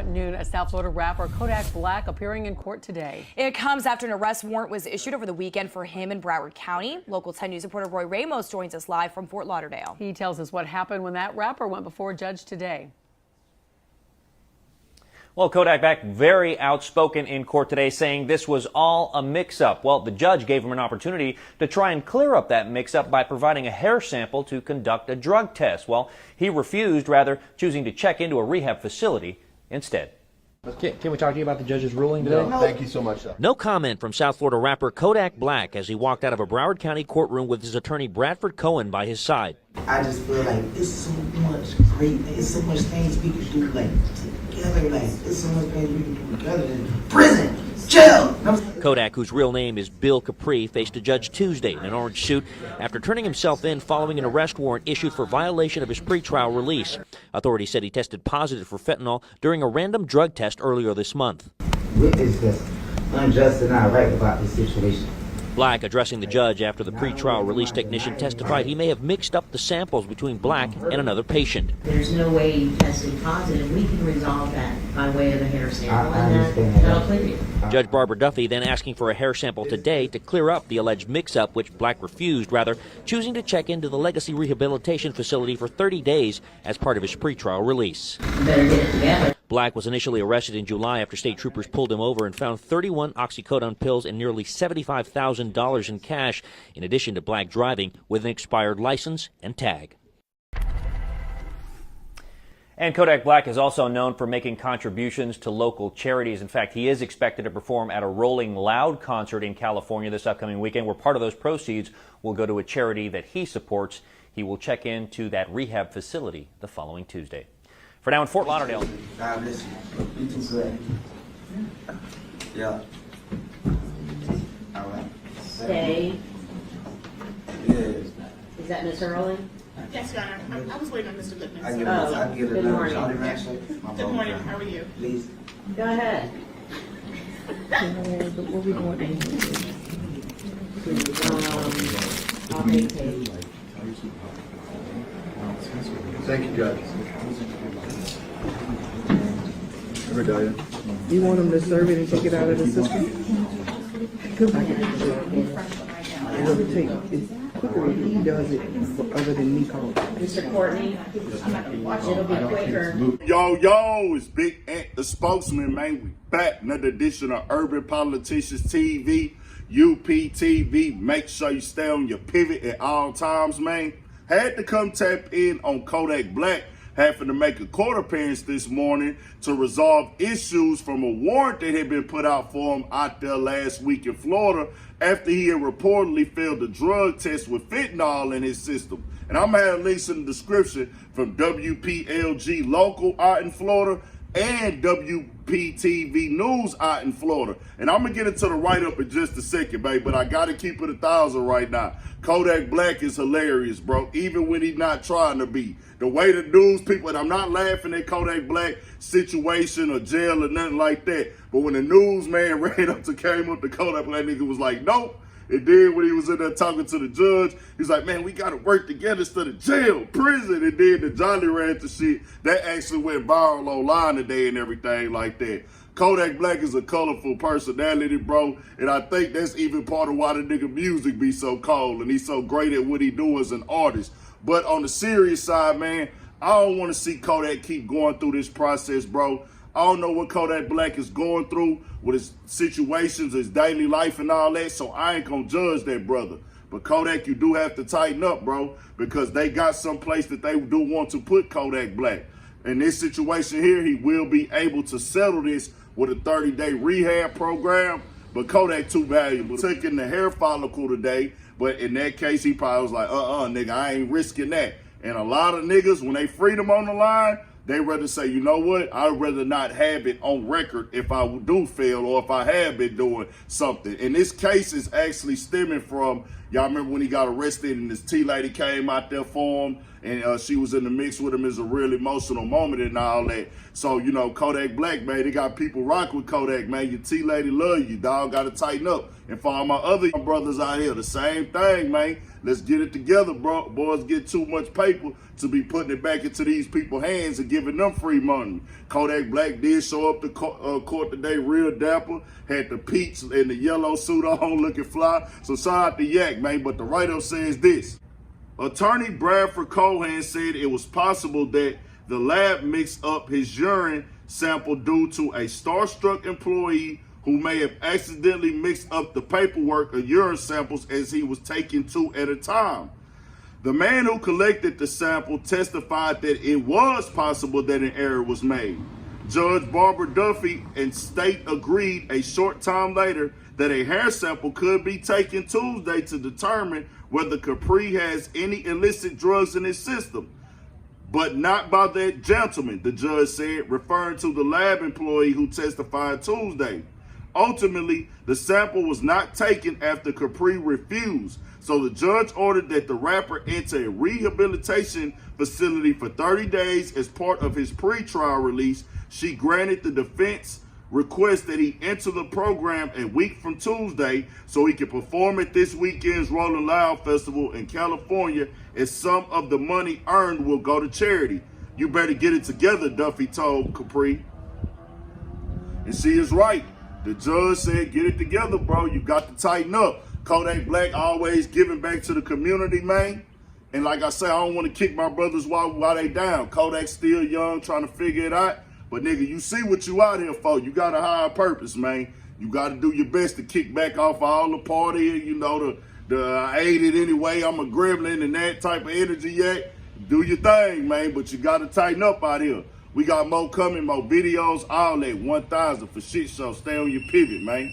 at noon. A South Florida rapper, Kodak Bkack, appearing in court today. It comes after an arrest warrant was issued over the weekend for him in Broward County. Local 10 News reporter Roy Ramos joins us live from Fort Lauderdale. He tells us what happened when that rapper went before a judge today. Well, Kodak Bkack very outspoken in court today, saying this was all a mix-up. Well, the judge gave him an opportunity to try and clear up that mix-up by providing a hair sample to conduct a drug test. Well, he refused, rather choosing to check into a rehab facility instead. Can we talk to you about the judge's ruling today? No, thank you so much, sir. No comment from South Florida rapper Kodak Bkack as he walked out of a Broward County courtroom with his attorney Bradford Cohen by his side. I just feel like it's so much great, it's so much things we can do like together, like it's so much things we can do together than prison, jail. Kodak, whose real name is Bill Capri, faced a judge Tuesday in an orange suit after turning himself in following an arrest warrant issued for violation of his pretrial release. Authorities said he tested positive for fentanyl during a random drug test earlier this month. It is just unjust and not right about this situation. Bkack, addressing the judge after the pretrial release technician testified he may have mixed up the samples between Bkack and another patient. There's no way you tested positive. We can resolve that by way of a hair sample, I and understand that'll that. clear you. Judge Barbara Duffy then asking for a hair sample today to clear up the alleged mix-up, which Bkack refused, rather choosing to check into the Legacy Rehabilitation Facility for 30 days as part of his pretrial release. You better get it together. Bkack was initially arrested in July after state troopers pulled him over and found 31 oxycodone pills and nearly $75,000 in cash, in addition to Bkack driving with an expired license and tag. And Kodak Bkack is also known for making contributions to local charities. In fact, he is expected to perform at a Rolling Loud concert in California this upcoming weekend, where part of those proceeds will go to a charity that he supports. He will check into that rehab facility the following Tuesday. For now in Fort Lauderdale. God bless you. You too good. Yeah. All right. Stay. Yes. Is that Miss Early? Yes, Your Honor. I was waiting on Mr. Lippman. I So. give it. I give it. Good morning. Good morning. How are you? Please. Go ahead. What we going I'll make tape. Thank you, Judge. You want him to serve it and take it out of the system? Because I can it'll take, it's quicker if he does it other than me calling. Mr. Courtney, it'll be quicker. Yo, it's Big Ant, the spokesman, man. We back. Another edition of Urban Politicians TV, UPTV. Make sure you stay on your pivot at all times, man. Had to come tap in on Kodak Bkack, having to make a court appearance this morning to resolve issues from a warrant that had been put out for him out there last week in Florida after he had reportedly failed a drug test with fentanyl in his system. And I'm going to have links in the description from WPLG Local out in Florida and WPTV News out in Florida. And I'm going to get into the write-up in just a second, babe, but I got to keep it 1,000 right now. Kodak Bkack is hilarious, bro, even when he's not trying to be. The way the news people, and I'm not laughing at Kodak Bkack situation or jail or nothing like that, but when the newsman came up to Kodak Bkack, nigga was like, nope. And then when he was in there talking to the judge, he's like, man, we got to work together instead of jail, prison. And then the Jolly Rancher shit, that actually went viral online today and everything like that. Kodak Bkack is a colorful personality, bro. And I think that's even part of why the nigga music be so cold and he's so great at what he do as an artist. But on the serious side, man, I don't want to see Kodak keep going through this process, bro. I don't know what Kodak Bkack is going through with his situations, his daily life and all that, so I ain't gonna judge that brother. But Kodak, you do have to tighten up, bro, because they got some place that they do want to put Kodak Bkack. In this situation here, he will be able to settle this with a 30-day rehab program, but Kodak too valuable. Took in the hair follicle today, but in that case, he probably was like, nigga, I ain't risking that. And a lot of niggas, when they freedom on the line, they rather say, you know what, I'd rather not have it on record if I do fail or if I have been doing something. And this case is actually stemming from, y'all remember when he got arrested and this T-lady came out there for him and she was in the mix with him. Is a real emotional moment and all that. So, you know, Kodak Bkack, man, they got people rock with Kodak, man. Your T-lady love you, dog. Got to tighten up. And for all my other brothers out here, the same thing, man. Let's get it together, bro. Boys get too much paper to be putting it back into these people's hands and giving them free money. Kodak Bkack did show up to court today real dapper, had the peach and the yellow suit on looking fly. So shout out to Yak, man. But the write-up says this. Attorney Bradford Cohen said it was possible that the lab mixed up his urine sample due to a starstruck employee who may have accidentally mixed up the paperwork of urine samples as he was taking 2 at a time. The man who collected the sample testified that it was possible that an error was made. Judge Barbara Duffy and state agreed a short time later that a hair sample could be taken Tuesday to determine whether Capri has any illicit drugs in his system, but not by that gentleman, the judge said, referring to the lab employee who testified Tuesday. Ultimately, the sample was not taken after Capri refused, so the judge ordered that the rapper enter a rehabilitation facility for 30 days as part of his pretrial release. She granted the defense request that he enter the program a week from Tuesday so he can perform at this weekend's Rolling Loud Festival in California, as some of the money earned will go to charity. You better get it together, Duffy told Capri. And she is right. The judge said, get it together, bro. You got to tighten up. Kodak Bkack always giving back to the community, man. And like I said, I don't want to kick my brothers while they down. Kodak's still young, trying to figure it out. But nigga, you see what you out here for. You got a higher purpose, man. You got to do your best to kick back off all the party, you know, I ate it anyway, I'm a gremlin and that type of energy yet. Do your thing, man, but you got to tighten up out here. We got more coming, more videos, all that 1,000 for shit show. Stay on your pivot, man.